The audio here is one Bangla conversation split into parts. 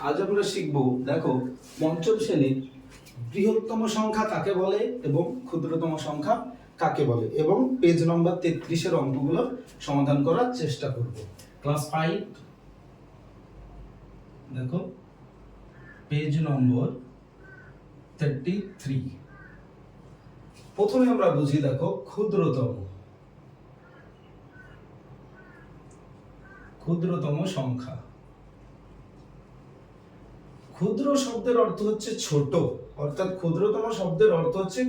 আজ আমরা শিখব, দেখো, পঞ্চম শ্রেণীর বৃহত্তম সংখ্যা কাকে বলে এবং ক্ষুদ্রতম সংখ্যা কাকে বলে, এবং পেজ নম্বর 33-এর অঙ্কগুলো সমাধান করার চেষ্টা করব। ক্লাস 5, দেখো পেজ নম্বর 33। প্রথমে আমরা বুঝি, দেখো, ক্ষুদ্রতম সংখ্যা। ক্ষুদ্র শব্দের অর্থ হচ্ছে ছোট, অর্থাৎ ক্ষুদ্রতম শব্দের অর্থ হচ্ছে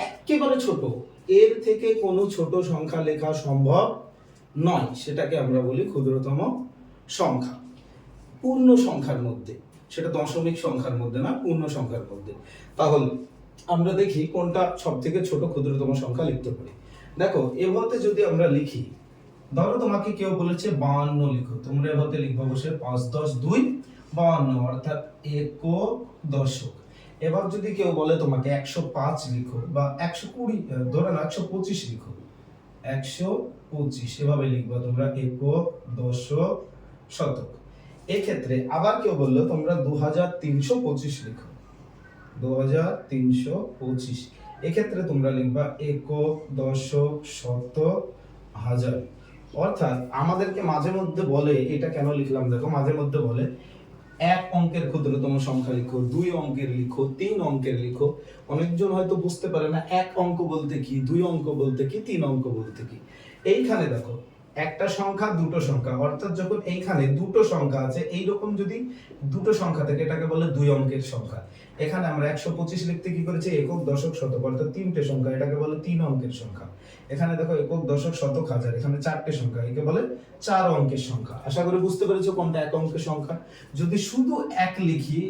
একেবারে ছোট, এর থেকে কোনো ছোট সংখ্যা লেখা সম্ভব নয়, সেটাকে আমরা বলি ক্ষুদ্রতম সংখ্যা। পূর্ণ সংখ্যার মধ্যে, সেটা দশমিক সংখ্যার মধ্যে না, পূর্ণ সংখ্যার মধ্যে। তাহলে আমরা দেখি কোনটা সব থেকে ছোট ক্ষুদ্রতম সংখ্যা লিখতে পারি। দেখো, এভাবে যদি আমরা লিখি, ধরো তোমাকে কেউ বলেছে 52 লিখো, তোমরা এভাবে লিখবো অবশ্যই 5 10 2 52, অর্থাৎ একক দশক। এবার যদি কেউ বলে তোমাকে 105 লিখো বা 120, ধরে না 125 লিখো, 125 এভাবে লিখবা তোমরা, একক দশক শতক। এক্ষেত্রে আবার কেউ বললো তোমরা 2325 লিখো, 2325, এক্ষেত্রে তোমরা লিখবা একক দশক শতক হাজার। অর্থাৎ আমাদেরকে মাঝে মধ্যে বলে, এটা কেন লিখলাম দেখো, মাঝে মধ্যে বলে এক অঙ্কের ক্ষুদ্রতম সংখ্যা লিখো, 2 অঙ্কের লিখো, 3 অঙ্কের লিখো। অনেকজন হয়তো বুঝতে পারে না এক অঙ্ক বলতে কি, 2 অঙ্ক বলতে কি, 3 অঙ্ক বলতে কি। এইখানে দেখো একটা সংখ্যা, দুটো সংখ্যা, অর্থাৎ যখন এইখানে দুটো সংখ্যা আছে, এইরকম যদি দুটো সংখ্যা থাকে এটাকে বলে 2 অঙ্কের সংখ্যা। এখানে আমরা 125 লিখতে কি করেছি, একক দশক শতক, অর্থাৎ 3টে সংখ্যা, এটাকে বলে 3 অঙ্কের সংখ্যা। এখানে দেখো একক দশক শতক হাজার, এখানে 4টে সংখ্যা, একে বলে 4 অঙ্কের সংখ্যা। আশা করি বুঝতে পেরেছো কোনটা এক অঙ্কের সংখ্যা। যদি শুধু এক লিখি,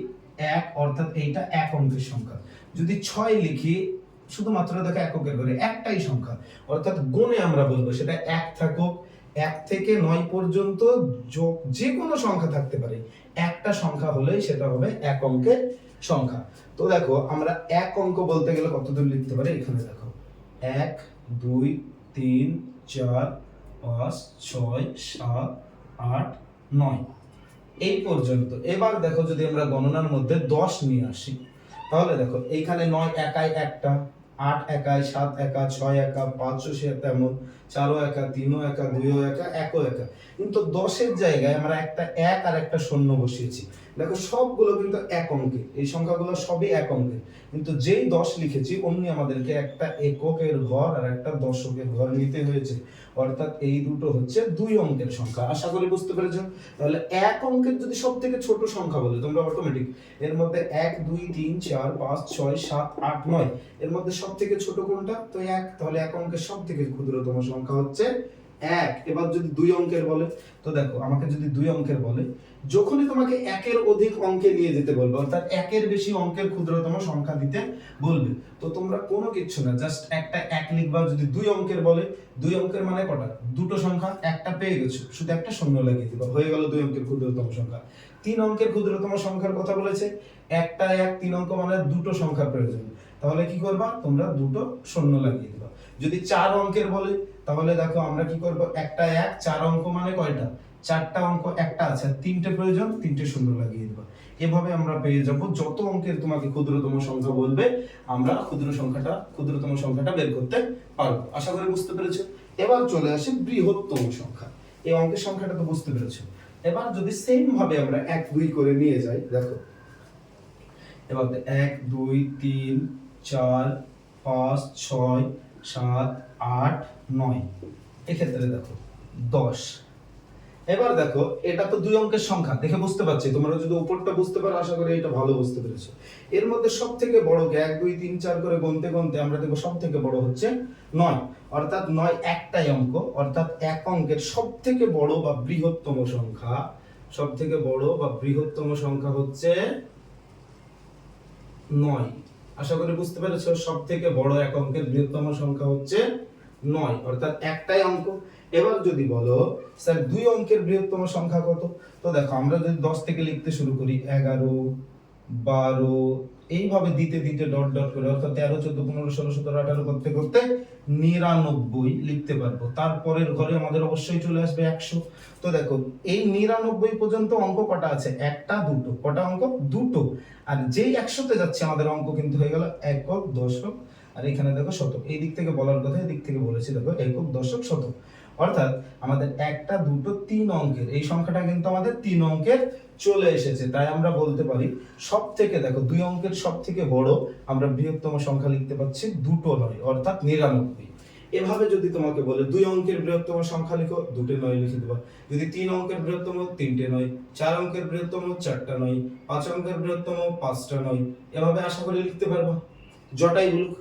এক অর্থাৎ এইটা এক অঙ্কের সংখ্যা। যদি 6 লিখি, শুধুমাত্র দেখো এককের ঘরে একটাই সংখ্যা, অর্থাৎ গুণে আমরা বলবো সেটা এক থাকুক, 1 থেকে 9 পর্যন্ত যে কোনো সংখ্যা থাকতে পারে, একটা সংখ্যা হলেই সেটা হবে এক অঙ্কের সংখ্যা। তো দেখো আমরা এক অঙ্ক বলতে গেলে কতদূর লিখতে পারি, এখানে দেখো 1 2 3 4 5 6 7 8 9 এই পর্যন্ত। এবার দেখো যদি আমরা গণনার মধ্যে 10 নিয়ে আসি, তাহলে দেখো এইখানে 9 একাই একটা, 8 একাই, 7 একা, 6 একা, 5 সে তেমন, 4 একা, 3 একা, 2 একা, 1 একা। কিন্তু 10-এর জায়গায় আমরা একটা 1 আর একটা শূন্য বসিয়েছি। দেখো সবগুলো কিন্তু এক অঙ্কের, এই সংখ্যাগুলো সবই এক অঙ্কের, কিন্তু যেই 10 লিখেছি অমনি আমাদেরকে একটা এককের ঘর আর একটা দশকের ঘর নিতে হয়েছে, অর্থাৎ এই দুটো হচ্ছে 2 অঙ্কের সংখ্যা। আশা করি বুঝতে পেরেছো। তাহলে এক অঙ্কের যদি সব থেকে ছোট সংখ্যা বলে, তোমরা অটোমেটিক এর মধ্যে 1 2 3 4 5 6 7 8 9 এর মধ্যে সব থেকে ছোট কোনটা, তো 1। তাহলে এক অঙ্কের সব থেকে ক্ষুদ্রতম সংখ্যা হচ্ছে 1। এবার যদি 2 অঙ্কের বলে, তো দেখো আমাকে যদি 2 অঙ্কের বলে, যখনই তোমাকে একের অধিক অঙ্কে নিয়ে যেতে বলবে, অর্থাৎ একের বেশি অঙ্কের ক্ষুদ্রতম সংখ্যা দিতে বলবে, তো তোমরা কোনো কিছু না, জাস্ট একটা 1 লিখবা। যদি 2 অঙ্কের বলে, 2 অঙ্কের মানে কটা, দুটো সংখ্যা, একটা পেয়ে গেছো, শুধু একটা শূন্য লাগিয়ে দিবা, হয়ে গেল 2 অঙ্কের ক্ষুদ্রতম সংখ্যা। 3 অঙ্কের ক্ষুদ্রতম সংখ্যার কথা বলেছে, একটা 1 3 অঙ্ক মানে দুটো সংখ্যা প্রয়োজন, তাহলে কি করবা, তোমরা দুটো শূন্য লাগিয়ে দিবা। যদি 4 অঙ্কের বলে, তাহলে দেখো আমরা কি করব, একটা 1 4 অঙ্ক মানে কয়টা, 4টা অঙ্ক, একটা আছে, 3টে প্রয়োজন, 3টে শূন্য লাগিয়ে দিবা। এভাবে আমরা পেয়ে যাব যত অঙ্কের তোমাকে ক্ষুদ্রতম সংখ্যা বলবে, আমরা ক্ষুদ্রতম সংখ্যাটা বের করতে পারবো। আশা করি বুঝতে পেরেছো। এবার চলে আসে বৃহত্তম সংখ্যা। এই অঙ্কের সংখ্যাটা তো বুঝতে পেরেছো। এবার যদি সেম ভাবে আমরা 1 2 করে নিয়ে যাই, দেখো এবার 1 2 3 4 5 6 7 8 9, এক্ষেত্রে দেখো 10। এবার দেখো এটা তো 2 অঙ্কের সংখ্যা, দেখে বুঝতে পারছি, তোমরা যদি উপরটা বুঝতে পারো আশা করি এটা ভালো বুঝতে পেরেছো। এর মধ্যে সবথেকে বড় কে 1 2 3 4 করে গুনতে গুনতে আমরা দেখব সবথেকে বড় হচ্ছে 9, অর্থাৎ 9 একটাই অঙ্ক, অর্থাৎ এক অঙ্কের সবথেকে বড় বা বৃহত্তম সংখ্যা, সবথেকে বড় বা বৃহত্তম সংখ্যা হচ্ছে 9। আশা করি বুঝতে পেরেছো, সবথেকে বড় এক অঙ্কের বৃহত্তম সংখ্যা হচ্ছে 9, অর্থাৎ একটাই অঙ্ক। এবার যদি বলো স্যার 2 অঙ্কের বৃহত্তম সংখ্যা কত, তো দেখো আমরা যদি 10 থেকে লিখতে শুরু করি, 11 12, এইভাবে দিতে দিতে ডট ডট করে, অর্থাৎ 13, 14, 15, 16, 17, 18 করতে করতে 99 লিখতে পারবো। তারপরের ঘরে আমাদের অবশ্যই চলে আসবে 100। তো দেখো এই 99 পর্যন্ত অঙ্ক কটা আছে? একটা, দুটো। কটা অঙ্ক? দুটো। আর যেই 100তে যাচ্ছে আমাদের অঙ্ক কিন্তু হয়ে গেল একক, দশক, আর এখানে দেখো শতক। এই দিক থেকে বলার কথা, এই দিক থেকে বলেছি দেখো একক, দশক, শতক। অর্থাৎ আমাদের একটা, দুটো, 3 অঙ্কের এই সংখ্যাটা কিন্তু আমাদের 3 অঙ্কের চলে এসেছে। তাই আমরা বলতে পারি সব থেকে, দেখো 2 অঙ্কের সব থেকে বড় আমরা বৃহত্তম সংখ্যা লিখতে পাচ্ছি দুটো নয়, অর্থাৎ 99। এভাবে যদি তোমাকে বলে 2 অঙ্কের বৃহত্তম সংখ্যা লিখো, 2টে 9 লিখে দেবা। যদি 3 অঙ্কের বৃহত্তম, 3টে 9। 4 অঙ্কের বৃহত্তম, 4টা 9। 5 অঙ্কের বৃহত্তম, 5টা 9। এভাবে আশা করি লিখতে পারবা। জটাই বলুক।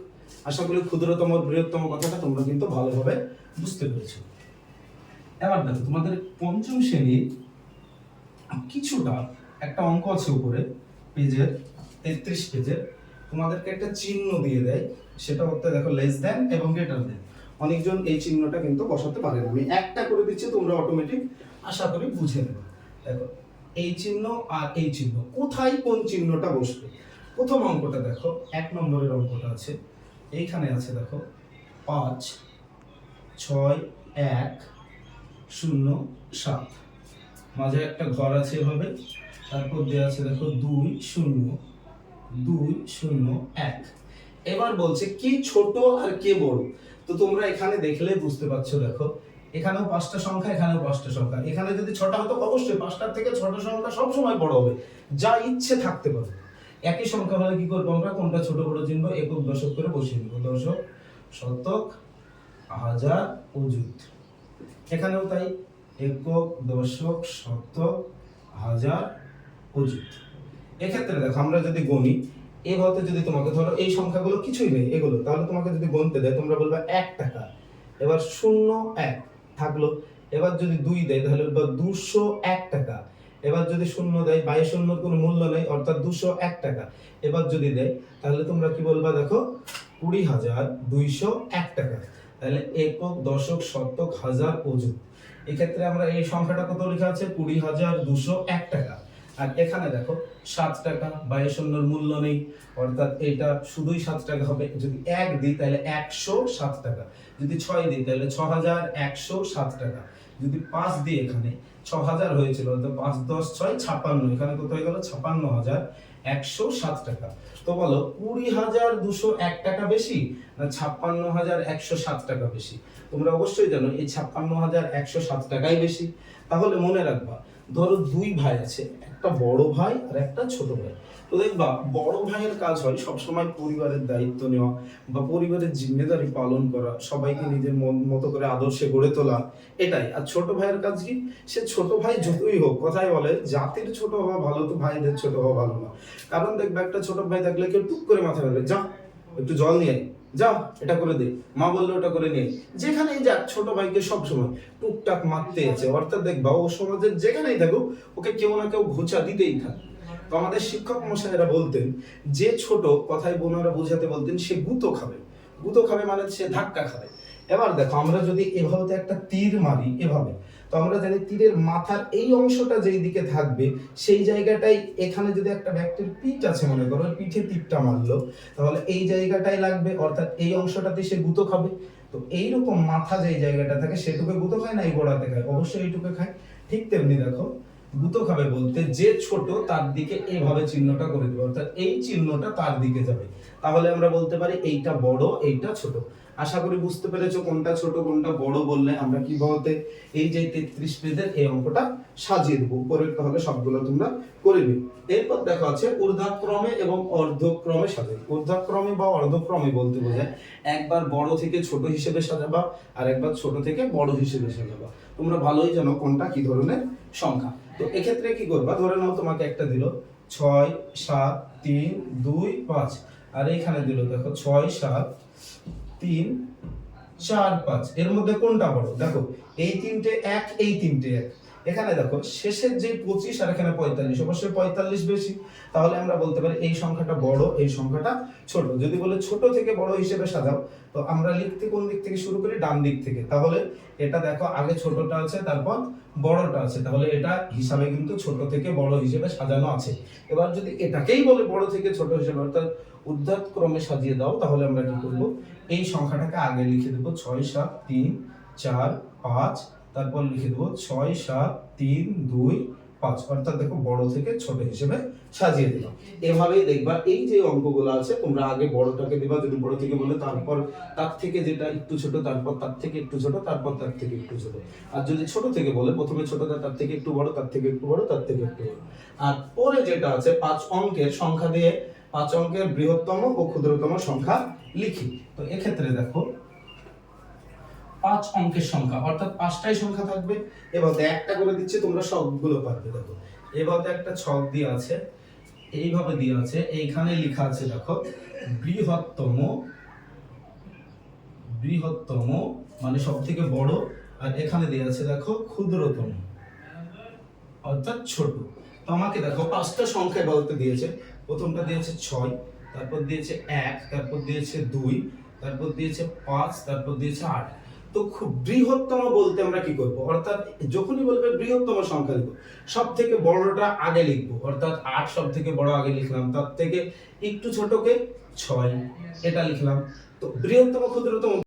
আশা করি ক্ষুদ্রতম বৃহত্তম কথাটা তোমরা কিন্তু ভালোভাবে বুঝতে পেরেছো। এবার দেখো তোমাদের পঞ্চম শ্রেণীর কিছুটা একটা অঙ্ক আছে উপরে পেজের 33 পেজের, তোমাদেরকে একটা চিহ্ন দিয়ে দেয়, সেটা হচ্ছে দেখো লেস দেন এবং গ্রেটার দেন। অনেকজন এই চিহ্নটা কিন্তু বসাতে পারে না, আমি একটা করে দিচ্ছি, তোমরা অটোমেটিক আশা করি বুঝে নেবে। দেখো এই চিহ্ন আর এই চিহ্ন, কোথায় কোন চিহ্নটা বসবে? প্রথম অঙ্কটা দেখো, 1 নম্বরের অঙ্কটা আছে, এইখানে আছে দেখো 5, 6, 1, 0, 7। মাঝে একটা ঘর আছে এভাবে, তারপর দেওয়া আছে দেখো 2, 0, 2, 0, 1। এবার বলছে কি ছোট আর কে বড়। তো তোমরা এখানে দেখলে বুঝতে পারছো, দেখো এখানেও 5টা সংখ্যা, এখানেও 5টা সংখ্যা। এখানে যদি 6টা হতো অবশ্যই 5টার থেকে 6টা সংখ্যা সব সময় বড় হবে, যা ইচ্ছে থাকতে পারে। একই সংখ্যা হলে কি করবো আমরা? কোনটা ছোট বড় চিনবো, একক দশক করে বসিয়ে দিব। দশক, শতক, হাজার, অযুত। এখানেও তাই, একক, দশক, শতক, হাজার, অযুত। এক্ষেত্রে দেখো আমরা যদি গণি, এভাবে যদি তোমাকে ধরো এই সংখ্যাগুলো কিছুই নেই এগুলো, তাহলে তোমাকে যদি গণতে দেয় তোমরা বলবে 1 টাকা। এবার 0, 1 থাকলো। এবার যদি 2 দেয় তাহলে বলবা 201 টাকা। এবার যদি 0 দেয়, 22 শূন্যর কোনো মূল্য নেই, অর্থাৎ 201 টাকা। এবার যদি দেয় তাহলে তোমরা কি বলবা? দেখো 20,201 টাকা। তাহলে একক, দশক, শতক, হাজার, অযুত। এক্ষেত্রে আমরা এই সংখ্যাটা কত লেখা আছে? 20,201 টাকা। আর এখানে দেখো 7 টাকা, 22 শূন্যর মূল্য নেই, অর্থাৎ এটা শুধুই 7 টাকা হবে। যদি 1 দিই তাহলে 107 টাকা। যদি 6 দিই তাহলে 6,107 টাকা। যদি 5 দিই, এখানে 6,000 হয়েছিল, অর্থাৎ 5, 10, 6, 56। এখানে কত হয়ে গেল? 56,107 টাকা। তো বলো 20,201 টাকা বেশি না 56,107 টাকা বেশি? তোমরা অবশ্যই জানো এই 56,107 টাকাই বেশি। তাহলে মনে রাখবা, ধরো 2 ভাই আছে, একটা বড় ভাই আর একটা ছোট ভাই। তো দেখবা বড় ভাইয়ের কাজ হয় সবসময় পরিবারের দায়িত্ব নেওয়া বা পরিবারের জিম্মেদারি পালন করা, সবাইকে নিজের মতো করে আদর্শে গড়ে তোলা, এটাই। আর ছোট ভাইয়ের কাজ কি? সে ছোট ভাই যতই হোক, কথাই বলে জাতির ছোট হওয়া ভালো, তো ভাইদের ছোট হওয়া ভালো না। কারণ দেখবে একটা ছোট ভাই থাকলে কেউ টুক করে মাথা ফেলবে, যা একটু জল নিয়ে আয়, যা এটা করে দে, মা বললো ওটা করে নিয়ে। যেখানেই যাক ছোট ভাইকে সবসময় টুকটাক মারতে আছে, অর্থাৎ দেখবা ও সমাজের যেখানেই থাকুক ওকে কেউ না কেউ ঘুচা দিতেই থাকে। তো আমাদের শিক্ষক মশাইরা বলতেন, যে ছোট, কথায় বোনারা বোঝাতে বলতেন, সে গুঁতো খাবে। গুঁতো খাবে মানে সে ধাক্কা খাবে। এবার দেখো আমরা যদি এভাবে একটা তীর মারি এভাবে, তো আমরা জানি তীরের মাথার এই অংশটা যেই দিকে থাকবে সেই জায়গাটাই, এখানে যদি একটা ব্যক্তির পিঠ আছে মনে করো, পিঠে তীরটা মারলো, তাহলে এই জায়গাটাই লাগবে, অর্থাৎ এই অংশটাতে সে গুঁতো খাবে। তো এইরকম মাথা যেই জায়গাটা থাকে সেটুকু গুঁতো খায় না এই গোড়াতে খায়? অবশ্যই এইটুকু খায়। ঠিক তেমনি দেখো গুঁতো খাবে বলতে যে ছোট তার দিকে এইভাবে চিহ্নটা করে দেবে, অর্থাৎ এই চিহ্নটা তার দিকে যাবে। তাহলে আমরা বলতে পারি এইটা বড়, এইটা ছোট। আশা করি বুঝতে পেরেছো কোনটা ছোট কোনটা বড়। বললে আমরা কি বলতে এই যে 33 পেজের এই অঙ্কটা সাজিয়ে দেবো উপরের, তাহলে সবগুলো তোমরা করে নিও। এরপর দেখা আছে ঊর্ধ্বক্রমে এবং অর্ধক্রমে সাজাই। ঊর্ধ্বক্রমে বা অর্ধক্রমে বলতে বোঝায় একবার বড় থেকে ছোট হিসেবে সাজাবা আর একবার ছোট থেকে বড় হিসেবে সাজাবা। তোমরা ভালোই জানো কোনটা কি ধরনের সংখ্যা। তো এক্ষেত্রে কি করবা? ধরে নাও তোমাকে একটা দিল 6, 7, 3, 2, 5, আর এইখানে দিল দেখো 6, 7, 3, 4, 5। এর মধ্যে কোনটা বড়? দেখো এই তিনটে 1, এই তিনটে 1। এখানে দেখো শেষের যে 25 আর এখানে 45, অবশ্যই 45 বেশি। তাহলে আমরা বলতে পারি এই সংখ্যাটা বড়, এই সংখ্যাটা ছোট। যদি বলে ছোট থেকে বড় হিসেবে সাজাও, তো আমরা লিখতে কোন দিক থেকে শুরু করি? ডান দিক থেকে। তাহলে এটা দেখো আগে ছোটটা আছে, তারপর বড়টা আছে, তাহলে এটা হিসাবে কিন্তু ছোট থেকে বড় হিসেবে সাজানো আছে। এবার যদি এটাকেই বলে বড় থেকে ছোট হিসেবে অর্থাৎ ঊর্ধ্বত ক্রমে সাজিয়ে দাও, তাহলে আমরা কি করব, এই সংখ্যাটাকে আগে লিখে দেবো 6 7 3 4 5, তারপর লিখে দেবো 6 7 3 2 5, অর্থাৎ দেখো বড় থেকে ছোট হিসেবে সাজিয়ে দিলাম। এভাবেই দেখবা এই যে অঙ্কগুলো আছে তোমরা আগে বড়টাকে দিবা, যদি বড় থেকে বলে তারপর তার থেকে যেটা একটু ছোট, তারপর তার থেকে একটু ছোট, তারপর তার থেকে একটু ছোট। আর যদি ছোট থেকে বলে প্রথমে ছোটটা, তার থেকে একটু বড়, তার থেকে একটু বড়, তার থেকে একটু বড়। আর পরে যেটা আছে 5 অঙ্কের সংখ্যা দিয়ে 5 অঙ্কের বৃহত্তম ও ক্ষুদ্রতম সংখ্যা লিখি। তো এক্ষেত্রে দেখো 5 অঙ্কের সংখ্যা অর্থাৎ 5টাই সংখ্যা থাকবে। এবার একটা করে দিচ্ছে, তোমরা সবগুলো পারবে। দেখো এবার একটা ছক দিয়ে আছে, এইভাবে দিয়ে আছে, এইখানে লেখা আছে দেখো বৃহত্তম, বৃহত্তম মানে সব থেকে বড়, আর এখানে দেওয়া আছে দেখো ক্ষুদ্রতম অর্থাৎ ছোট। তো আমাকে দেখো 5টা সংখ্যা বলতে দিয়েছে। প্রথমটা দিয়েছে 6, তারপর দিয়েছে 1, তারপর দিয়েছে 2, তারপর দিয়েছে 5, তারপর দিয়েছে 8। তো খুব বৃহত্তম বলতে আমরা কি করব, অর্থাৎ যখনই বলবে বৃহত্তম সংখ্যা লিখবো, সব থেকে বড়টা আগে লিখবো, অর্থাৎ 8 সব থেকে বড় আগে লিখলাম, তার থেকে একটু ছোটকে 6 এটা লিখলাম। তো বৃহত্তম ক্ষুদ্রতম